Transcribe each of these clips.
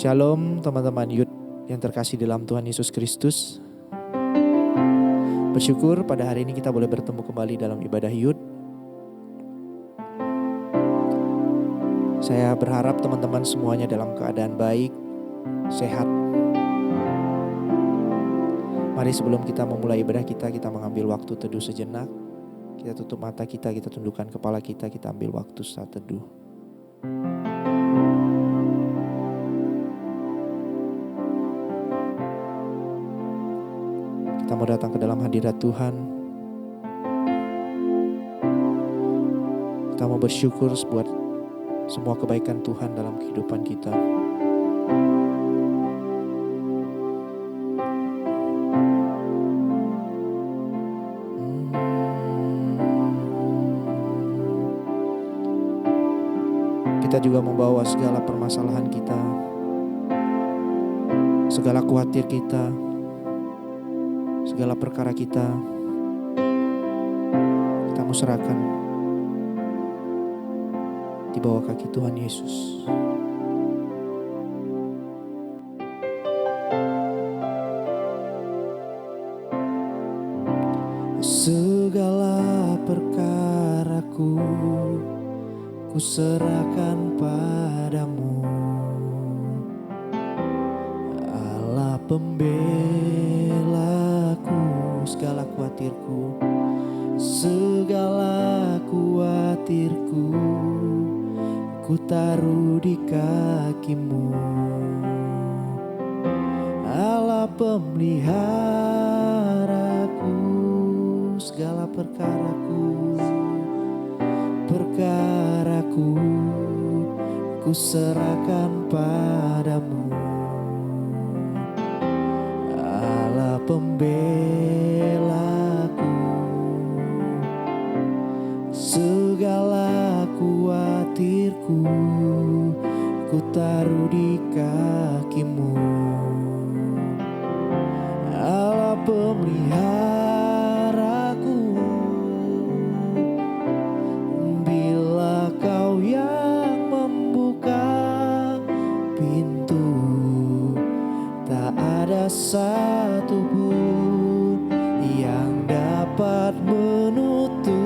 Shalom teman-teman Youth yang terkasih dalam Tuhan Yesus Kristus. Bersyukur pada hari ini kita boleh bertemu kembali dalam ibadah Youth. Saya berharap teman-teman semuanya dalam keadaan baik, sehat. Mari sebelum kita memulai ibadah kita mengambil waktu teduh sejenak. Kita tutup mata kita tundukkan kepala kita ambil waktu saat teduh. Kita mau datang ke dalam hadirat Tuhan. Kita mau bersyukur buat semua kebaikan Tuhan dalam kehidupan kita. Kita juga membawa segala permasalahan kita, segala khawatir kita, segala perkara kita mau serahkan di bawah kaki Tuhan Yesus. Segala perkaraku ku serahkan padamu, Allah pembelaku. Segala khawatirku, segala khawatirku ku taruh di kakimu, Allah pemeliharaku. Segala perkaraku ku serahkan padamu, Allah pembelaku. Segala khawatirku ku taruh di kakimu, Allah pemeliharaku. Bila Kau yang membuka pintu, tak ada satu pun yang dapat menutupnya.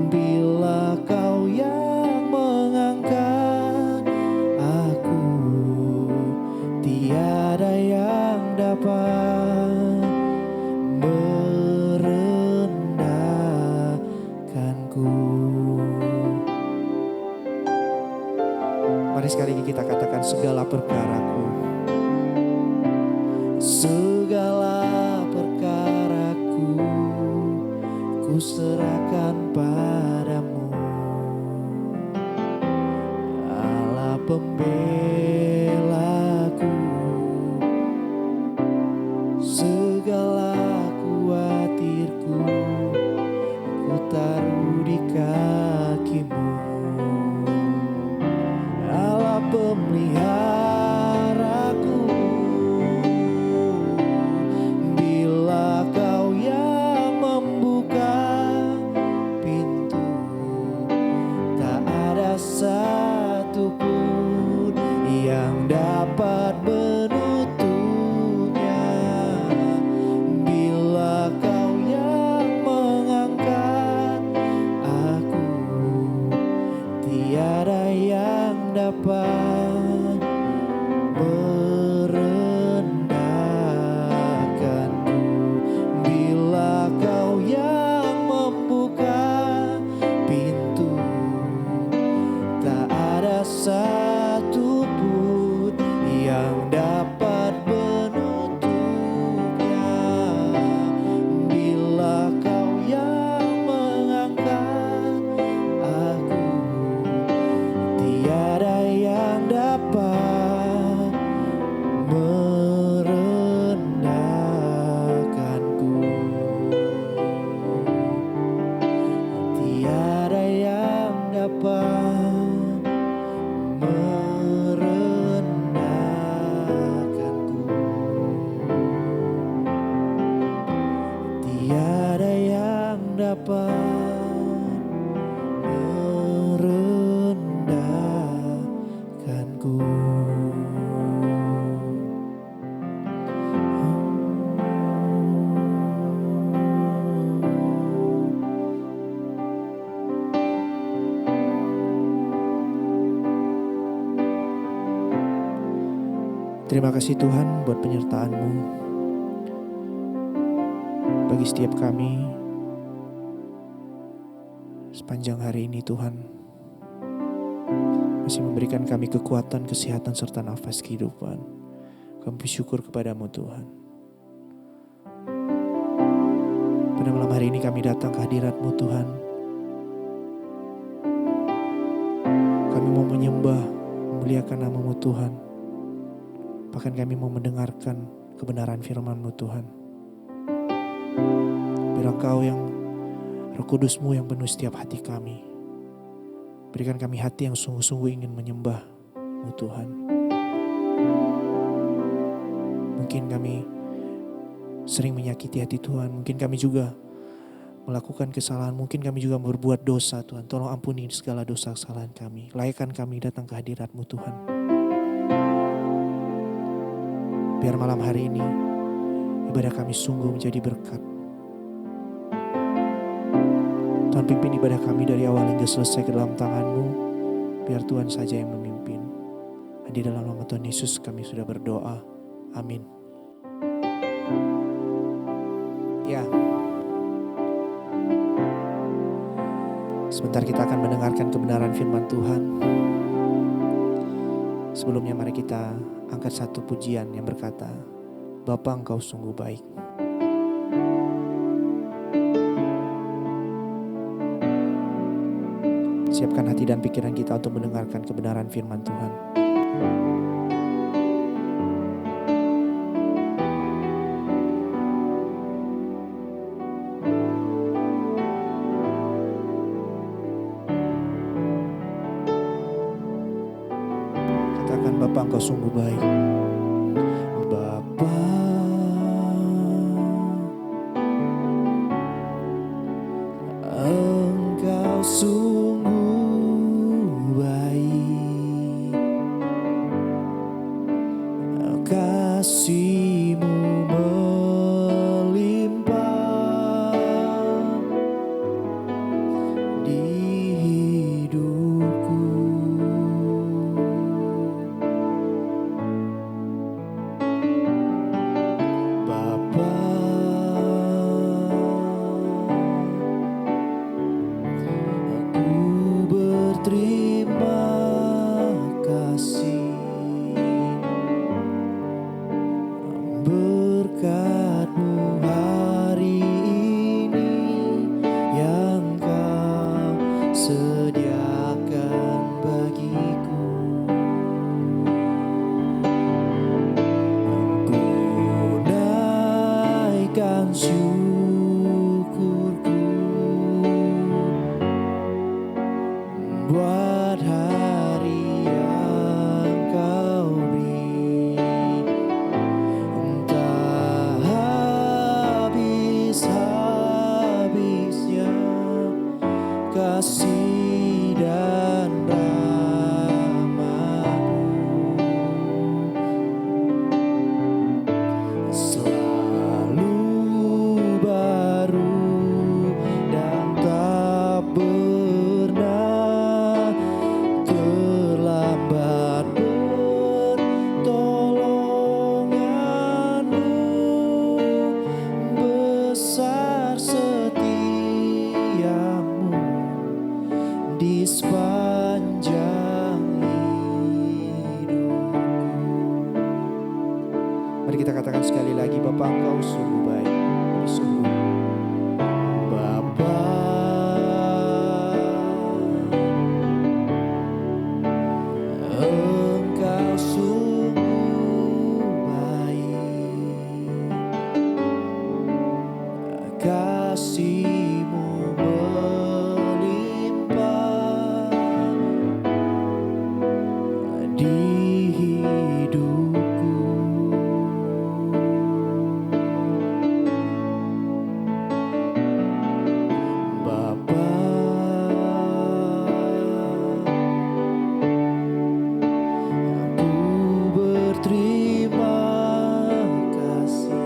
Bila Kau yang mengangkat aku, tiada yang dapat merendahkanku. Mari sekali lagi kita katakan segala perkaraku. Segala perkaraku ku serahkan padamu, Allah pembelaku. Segala khawatirku ku taruh di kakimu, Allah pemeliharaku. Bila Kau yang membuka pintu, tak ada satu pun yang dapat menutupnya. Bila Kau yang mengangkat aku, tiada yang dapat merendahkanku. Bila Kau yang membuka pintu, tak ada satu pun yang dapat menutupnya. Bila Kau yang mengangkat aku, tiada yang dapat merendahkanku. Tiada yang dapat merendahkanku. Tiada yang dapat merendahkanku. Terima kasih Tuhan buat penyertaan-Mu bagi setiap kami sepanjang hari ini Tuhan. Masih memberikan kami kekuatan, kesehatan, serta nafas kehidupan. Kami bersyukur kepadamu Tuhan. Pada malam hari ini kami datang ke hadirat-Mu Tuhan. Kami mau menyembah, memuliakan nama-Mu Tuhan. Bahkan kami mau mendengarkan kebenaran firman-Mu Tuhan. Biar Engkau yang Roh Kudus-Mu yang penuh setiap hati kami. Berikan kami hati yang sungguh-sungguh ingin menyembah-Mu Tuhan. Mungkin kami sering menyakiti hati Tuhan. Mungkin kami juga melakukan kesalahan. Mungkin kami juga berbuat dosa Tuhan. Tolong ampuni segala dosa kesalahan kami. Layakkan kami datang ke hadirat-Mu Tuhan. Biar malam hari ini ibadah kami sungguh menjadi berkat. Tuhan pimpin ibadah kami dari awal hingga selesai ke dalam tangan-Mu. Biar Tuhan saja yang memimpin. Di dalam nama Tuhan Yesus kami sudah berdoa. Amin. Ya. Sebentar kita akan mendengarkan kebenaran firman Tuhan. Sebelumnya mari kita angkat satu pujian yang berkata, Bapa Engkau sungguh baik. Siapkan hati dan pikiran kita untuk mendengarkan kebenaran firman Tuhan. Katakan Bapa Engkau sungguh baik. Bapa, Engkau sungguh baik. Kasih-Mu melimpah di hidupku. Bapa, aku berterima kasih. Berkat-Mu hari ini yang Kau sediakan bagiku. Ku naikkan syukurku buat hari yang Kau beri. Entah habis-habisnya kasih dan rahmat-Mu selalu baru dan tak pernah terlambat. Pertolongan-Mu besar, setia-Mu di sepanjang hidupku. Mari kita katakan sekali lagi, Bapa Engkau sungguh baik. Sungguh Bapa, Engkau sungguh baik. Kasih-Mu melimpah di hidupku. Bapa, aku berterima kasih.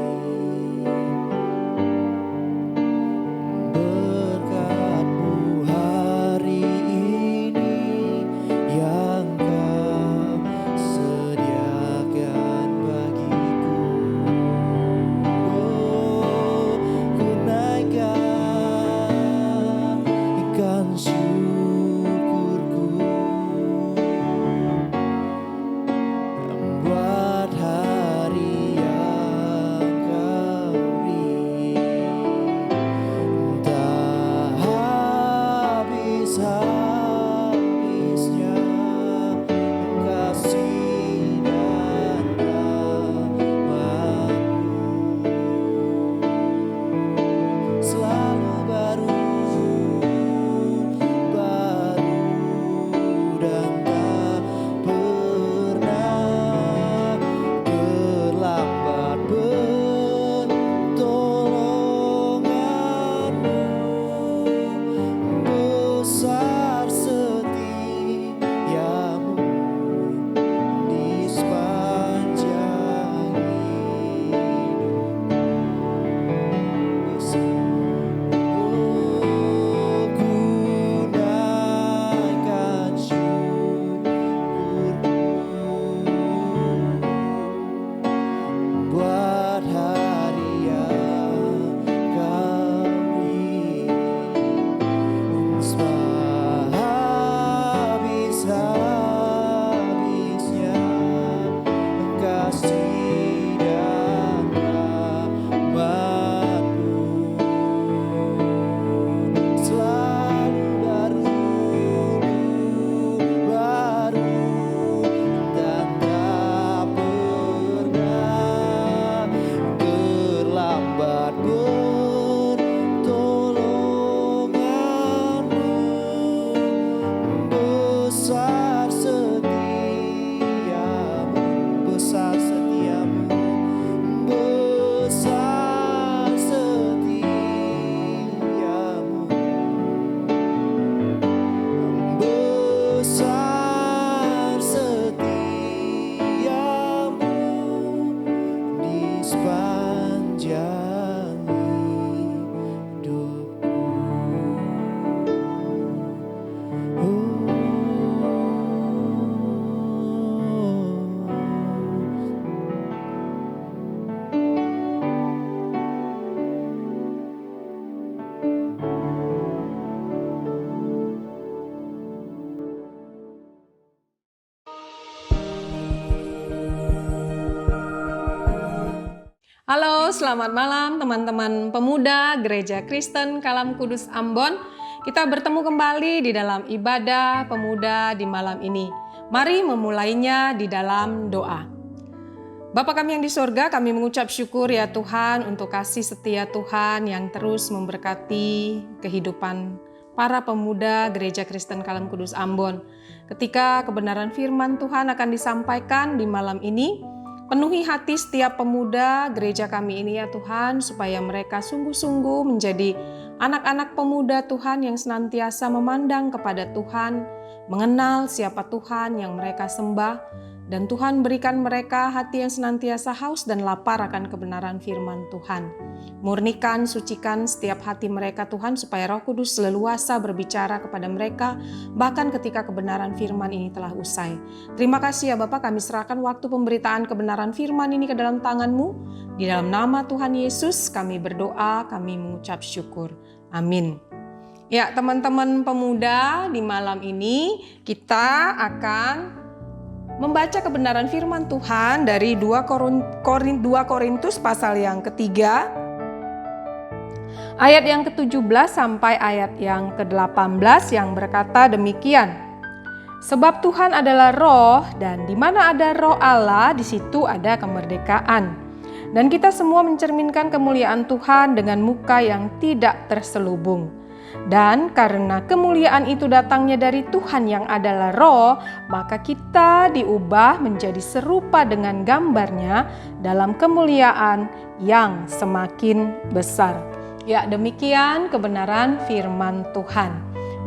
Halo, selamat malam teman-teman pemuda Gereja Kristen Kalam Kudus Ambon. Kita bertemu kembali di dalam ibadah pemuda di malam ini. Mari memulainya di dalam doa. Bapa kami yang di sorga, kami mengucap syukur ya Tuhan untuk kasih setia Tuhan yang terus memberkati kehidupan para pemuda Gereja Kristen Kalam Kudus Ambon. Ketika kebenaran firman Tuhan akan disampaikan di malam ini, penuhi hati setiap pemuda gereja kami ini ya Tuhan, supaya mereka sungguh-sungguh menjadi anak-anak pemuda Tuhan yang senantiasa memandang kepada Tuhan, mengenal siapa Tuhan yang mereka sembah, dan Tuhan berikan mereka hati yang senantiasa haus dan lapar akan kebenaran firman Tuhan. Murnikan, sucikan setiap hati mereka Tuhan, supaya Roh Kudus leluasa berbicara kepada mereka, bahkan ketika kebenaran firman ini telah usai. Terima kasih ya Bapak, kami serahkan waktu pemberitaan kebenaran firman ini ke dalam tangan-Mu. Di dalam nama Tuhan Yesus kami berdoa, kami mengucap syukur. Amin. Ya teman-teman pemuda, di malam ini kita akan membaca kebenaran firman Tuhan dari 2 Korintus pasal yang ketiga, ayat yang ke-17 sampai ayat yang ke-18 yang berkata demikian. Sebab Tuhan adalah roh, dan di mana ada roh Allah, di situ ada kemerdekaan. Dan kita semua mencerminkan kemuliaan Tuhan dengan muka yang tidak terselubung. Dan karena kemuliaan itu datangnya dari Tuhan yang adalah roh, maka kita diubah menjadi serupa dengan gambarnya dalam kemuliaan yang semakin besar. Ya, demikian kebenaran firman Tuhan.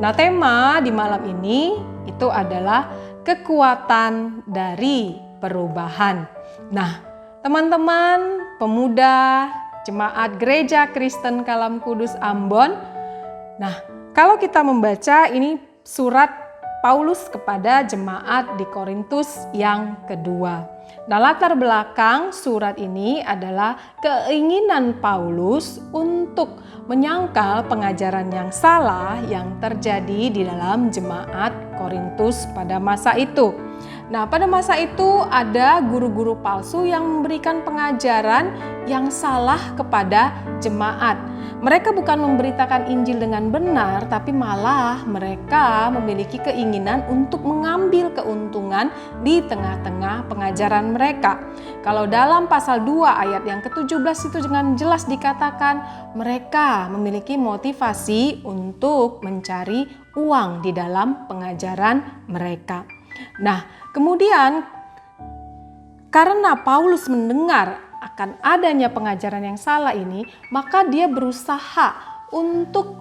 Nah, tema di malam ini itu adalah kekuatan dari perubahan. Nah, teman-teman pemuda Jemaat Gereja Kristen Kalam Kudus Ambon, nah, kalau kita membaca ini surat Paulus kepada jemaat di Korintus yang kedua. Nah, latar belakang surat ini adalah keinginan Paulus untuk menyangkal pengajaran yang salah yang terjadi di dalam jemaat Korintus pada masa itu. Nah, pada masa itu ada guru-guru palsu yang memberikan pengajaran yang salah kepada jemaat. Mereka bukan memberitakan Injil dengan benar, tapi malah mereka memiliki keinginan untuk mengambil keuntungan di tengah-tengah pengajaran mereka. Kalau dalam pasal 2 ayat yang ke-17 itu dengan jelas dikatakan mereka memiliki motivasi untuk mencari uang di dalam pengajaran mereka. Nah, kemudian karena Paulus mendengar akan adanya pengajaran yang salah ini, maka dia berusaha untuk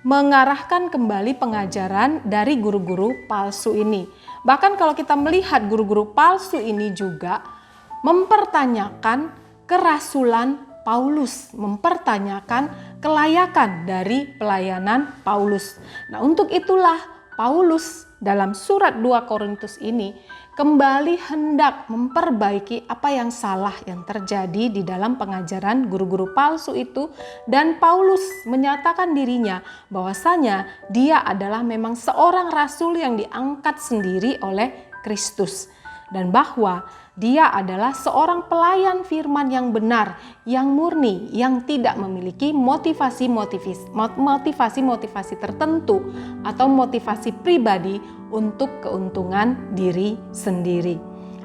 mengarahkan kembali pengajaran dari guru-guru palsu ini. Bahkan kalau kita melihat guru-guru palsu ini juga mempertanyakan kerasulan Paulus, mempertanyakan kelayakan dari pelayanan Paulus. Nah, untuk itulah Paulus dalam surat 2 Korintus ini kembali hendak memperbaiki apa yang salah yang terjadi di dalam pengajaran guru-guru palsu itu, dan Paulus menyatakan dirinya bahwasanya dia adalah memang seorang rasul yang diangkat sendiri oleh Kristus, dan bahwa dia adalah seorang pelayan firman yang benar, yang murni, yang tidak memiliki motivasi tertentu atau motivasi pribadi untuk keuntungan diri sendiri.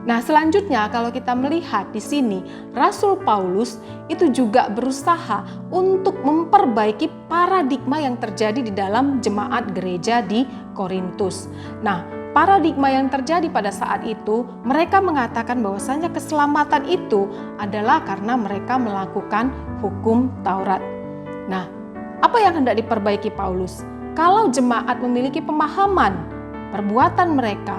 Nah, selanjutnya kalau kita melihat di sini, Rasul Paulus itu juga berusaha untuk memperbaiki paradigma yang terjadi di dalam jemaat gereja di Korintus. Nah, paradigma yang terjadi pada saat itu, mereka mengatakan bahwasanya keselamatan itu adalah karena mereka melakukan hukum Taurat. Nah, apa yang hendak diperbaiki Paulus? Kalau jemaat memiliki pemahaman perbuatan mereka,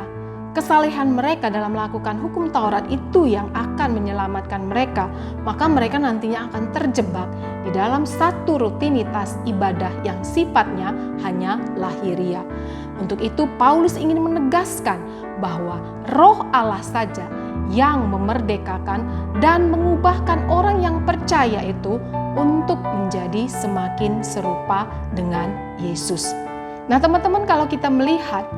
kesalehan mereka dalam melakukan hukum Taurat itu yang akan menyelamatkan mereka, maka mereka nantinya akan terjebak di dalam satu rutinitas ibadah yang sifatnya hanya lahiriah. Untuk itu Paulus ingin menegaskan bahwa Roh Allah saja yang memerdekakan dan mengubahkan orang yang percaya itu untuk menjadi semakin serupa dengan Yesus. Nah teman-teman, kalau kita melihat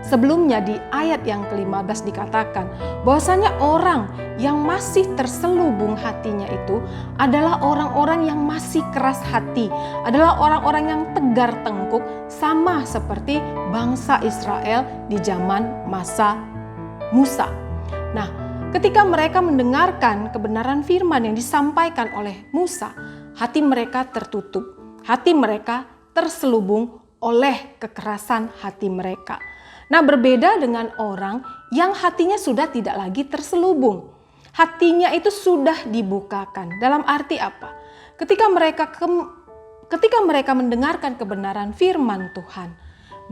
Sebelumnya di ayat yang ke-15 dikatakan bahwasanya orang yang masih terselubung hatinya itu adalah orang-orang yang masih keras hati, adalah orang-orang yang tegar tengkuk, sama seperti bangsa Israel di zaman masa Musa. Nah, ketika mereka mendengarkan kebenaran firman yang disampaikan oleh Musa, hati mereka tertutup, hati mereka terselubung oleh kekerasan hati mereka. Nah, berbeda dengan orang yang hatinya sudah tidak lagi terselubung. Hatinya itu sudah dibukakan. Dalam arti apa? Ketika mereka mendengarkan kebenaran firman Tuhan,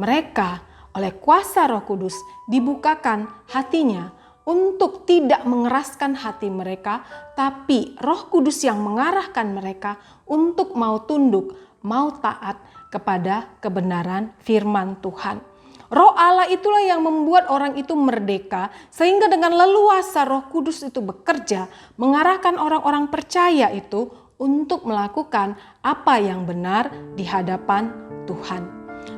mereka oleh kuasa Roh Kudus dibukakan hatinya untuk tidak mengeraskan hati mereka, tapi Roh Kudus yang mengarahkan mereka untuk mau tunduk, mau taat kepada kebenaran firman Tuhan. Roh Allah itulah yang membuat orang itu merdeka, sehingga dengan leluasa Roh Kudus itu bekerja, mengarahkan orang-orang percaya itu untuk melakukan apa yang benar di hadapan Tuhan.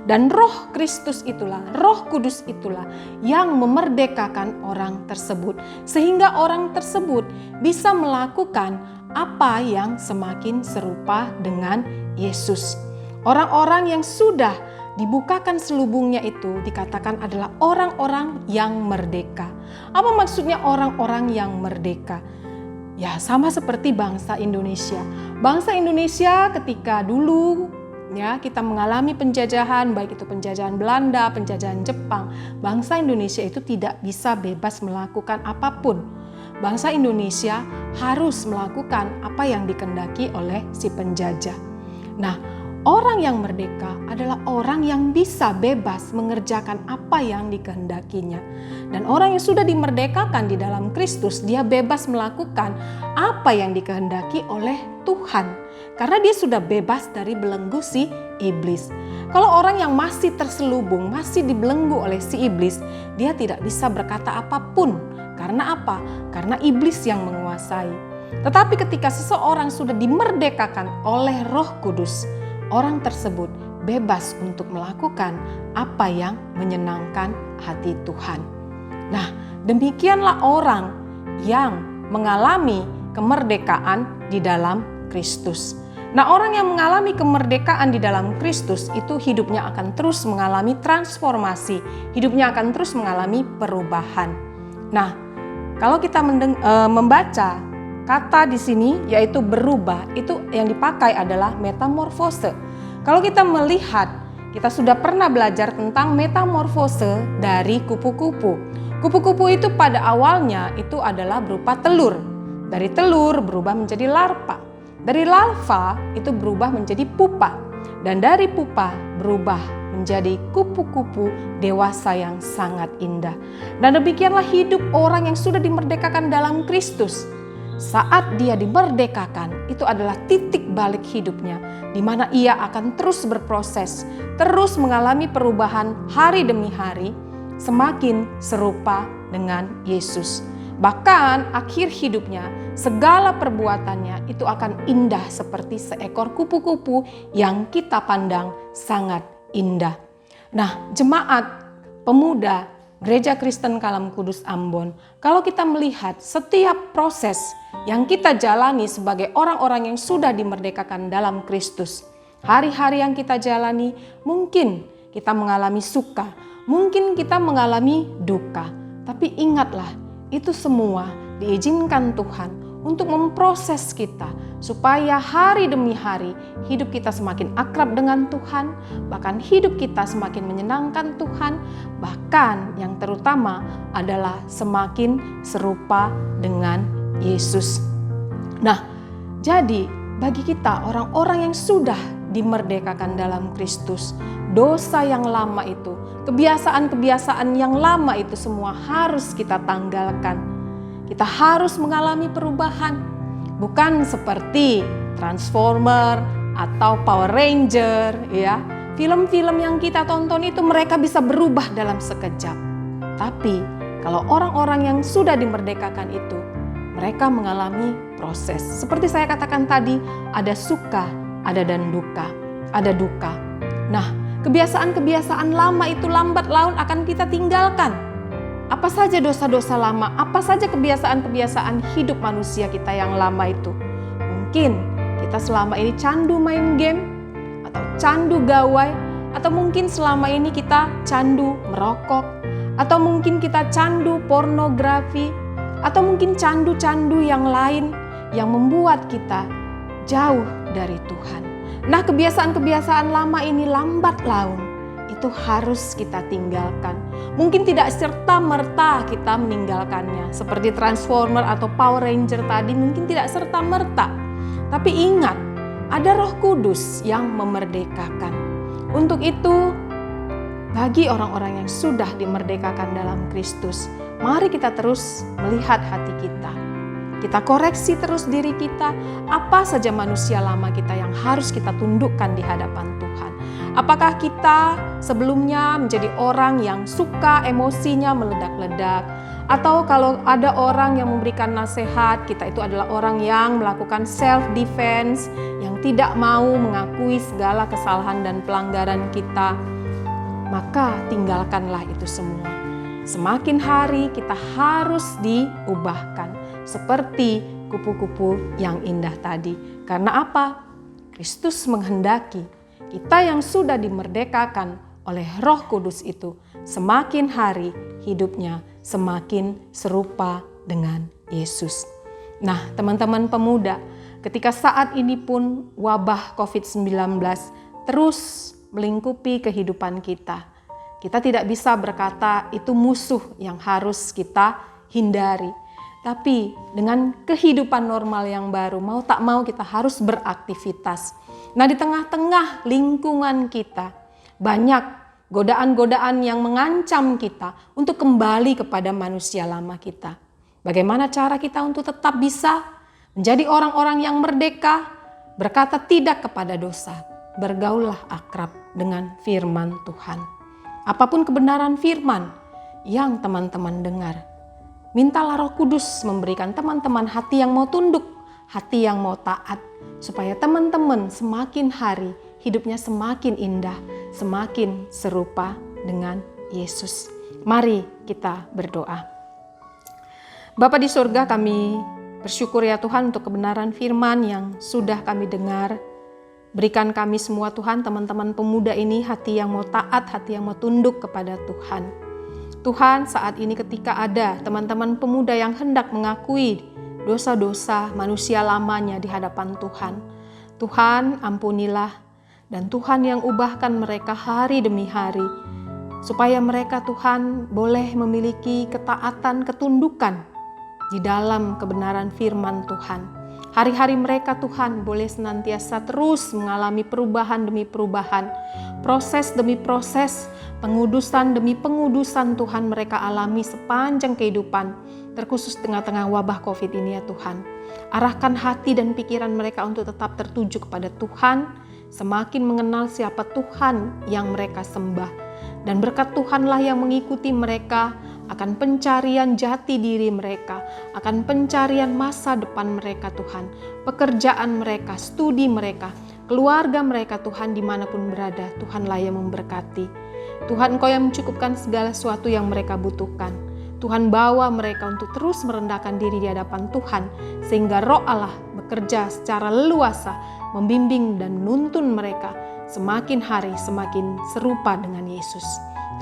Dan Roh Kristus itulah, Roh Kudus itulah yang memerdekakan orang tersebut, sehingga orang tersebut bisa melakukan apa yang semakin serupa dengan Yesus. Orang-orang yang sudah dibukakan selubungnya itu dikatakan adalah orang-orang yang merdeka. Apa maksudnya orang-orang yang merdeka? Ya, sama seperti bangsa Indonesia. Bangsa Indonesia ketika dulu ya kita mengalami penjajahan, baik itu penjajahan Belanda, penjajahan Jepang, bangsa Indonesia itu tidak bisa bebas melakukan apapun. Bangsa Indonesia harus melakukan apa yang dikehendaki oleh si penjajah. Nah, orang yang merdeka adalah orang yang bisa bebas mengerjakan apa yang dikehendakinya. Dan orang yang sudah dimerdekakan di dalam Kristus, dia bebas melakukan apa yang dikehendaki oleh Tuhan. Karena dia sudah bebas dari belenggu si iblis. Kalau orang yang masih terselubung, masih dibelenggu oleh si iblis, dia tidak bisa berkata apapun. Karena apa? Karena iblis yang menguasai. Tetapi ketika seseorang sudah dimerdekakan oleh Roh Kudus, orang tersebut bebas untuk melakukan apa yang menyenangkan hati Tuhan. Nah, demikianlah orang yang mengalami kemerdekaan di dalam Kristus. Nah, orang yang mengalami kemerdekaan di dalam Kristus itu hidupnya akan terus mengalami transformasi, hidupnya akan terus mengalami perubahan. Nah, kalau kita membaca kata di sini yaitu berubah, itu yang dipakai adalah metamorfose. Kalau kita melihat, kita sudah pernah belajar tentang metamorfose dari kupu-kupu. Kupu-kupu itu pada awalnya itu adalah berupa telur. Dari telur berubah menjadi larva. Dari larva itu berubah menjadi pupa. Dan dari pupa berubah menjadi kupu-kupu dewasa yang sangat indah. Dan demikianlah hidup orang yang sudah dimerdekakan dalam Kristus. Saat dia dimerdekakan, itu adalah titik balik hidupnya, di mana ia akan terus berproses, terus mengalami perubahan hari demi hari, semakin serupa dengan Yesus. Bahkan akhir hidupnya, segala perbuatannya itu akan indah seperti seekor kupu-kupu yang kita pandang sangat indah. Nah, jemaat pemuda Gereja Kristen Kalam Kudus Ambon, kalau kita melihat setiap proses yang kita jalani sebagai orang-orang yang sudah dimerdekakan dalam Kristus, hari-hari yang kita jalani mungkin kita mengalami suka, mungkin kita mengalami duka, tapi ingatlah itu semua diizinkan Tuhan untuk memproses kita supaya hari demi hari hidup kita semakin akrab dengan Tuhan, bahkan hidup kita semakin menyenangkan Tuhan, bahkan yang terutama adalah semakin serupa dengan Yesus. Nah, jadi bagi kita orang-orang yang sudah dimerdekakan dalam Kristus, dosa yang lama itu, kebiasaan-kebiasaan yang lama itu semua harus kita tanggalkan. Kita harus mengalami perubahan, bukan seperti Transformer atau Power Ranger, ya. Film-film yang kita tonton itu mereka bisa berubah dalam sekejap. Tapi kalau orang-orang yang sudah dimerdekakan itu, mereka mengalami proses. Seperti saya katakan tadi, ada suka, ada dan duka, ada duka. Nah, kebiasaan-kebiasaan lama itu lambat laun akan kita tinggalkan. Apa saja dosa-dosa lama, apa saja kebiasaan-kebiasaan hidup manusia kita yang lama itu. Mungkin kita selama ini candu main game, atau candu gawai, atau mungkin selama ini kita candu merokok, atau mungkin kita candu pornografi, atau mungkin candu-candu yang lain yang membuat kita jauh dari Tuhan. Nah, kebiasaan-kebiasaan lama ini lambat laun itu harus kita tinggalkan. Mungkin tidak serta-merta kita meninggalkannya. Seperti Transformer atau Power Ranger tadi, mungkin tidak serta-merta. Tapi ingat, ada Roh Kudus yang memerdekakan. Untuk itu, bagi orang-orang yang sudah dimerdekakan dalam Kristus, mari kita terus melihat hati kita. Kita koreksi terus diri kita, apa saja manusia lama kita yang harus kita tundukkan di hadapan Tuhan. Apakah kita sebelumnya menjadi orang yang suka emosinya meledak-ledak, atau kalau ada orang yang memberikan nasihat, kita itu adalah orang yang melakukan self-defense, yang tidak mau mengakui segala kesalahan dan pelanggaran kita, maka tinggalkanlah itu semua. Semakin hari kita harus diubahkan seperti kupu-kupu yang indah tadi. Karena apa? Kristus menghendaki kita yang sudah dimerdekakan oleh Roh Kudus itu semakin hari hidupnya semakin serupa dengan Yesus. Nah, teman-teman pemuda, ketika saat ini pun wabah COVID-19 terus melingkupi kehidupan kita, kita tidak bisa berkata itu musuh yang harus kita hindari. Tapi dengan kehidupan normal yang baru, mau tak mau kita harus beraktivitas. Nah, di tengah-tengah lingkungan kita, banyak godaan-godaan yang mengancam kita untuk kembali kepada manusia lama kita. Bagaimana cara kita untuk tetap bisa menjadi orang-orang yang merdeka, berkata tidak kepada dosa, bergaullah akrab dengan firman Tuhan. Apapun kebenaran firman yang teman-teman dengar, mintalah Roh Kudus memberikan teman-teman hati yang mau tunduk, hati yang mau taat, supaya teman-teman semakin hari hidupnya semakin indah, semakin serupa dengan Yesus. Mari kita berdoa. Bapa di surga, kami bersyukur ya Tuhan untuk kebenaran firman yang sudah kami dengar. Berikan kami semua Tuhan, teman-teman pemuda ini hati yang mau taat, hati yang mau tunduk kepada Tuhan. Tuhan, saat ini ketika ada teman-teman pemuda yang hendak mengakui dosa-dosa manusia lamanya di hadapan Tuhan, Tuhan ampunilah, dan Tuhan yang ubahkan mereka hari demi hari, supaya mereka Tuhan boleh memiliki ketaatan, ketundukan di dalam kebenaran firman Tuhan. Hari-hari mereka Tuhan boleh senantiasa terus mengalami perubahan demi perubahan, proses demi proses, pengudusan demi pengudusan Tuhan mereka alami sepanjang kehidupan, terkhusus tengah-tengah wabah COVID ini ya Tuhan. Arahkan hati dan pikiran mereka untuk tetap tertuju kepada Tuhan, semakin mengenal siapa Tuhan yang mereka sembah. Dan berkat Tuhanlah yang mengikuti mereka akan pencarian jati diri mereka, akan pencarian masa depan mereka Tuhan, pekerjaan mereka, studi mereka, keluarga mereka Tuhan dimanapun berada, Tuhanlah yang memberkati. Tuhan Engkau yang mencukupkan segala sesuatu yang mereka butuhkan. Tuhan bawa mereka untuk terus merendahkan diri di hadapan Tuhan, sehingga Roh Allah bekerja secara leluasa, membimbing dan menuntun mereka semakin hari semakin serupa dengan Yesus.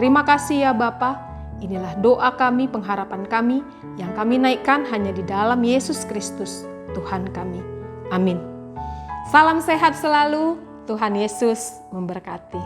Terima kasih ya Bapa. Inilah doa kami, pengharapan kami yang kami naikkan hanya di dalam Yesus Kristus, Tuhan kami. Amin. Salam sehat selalu, Tuhan Yesus memberkati.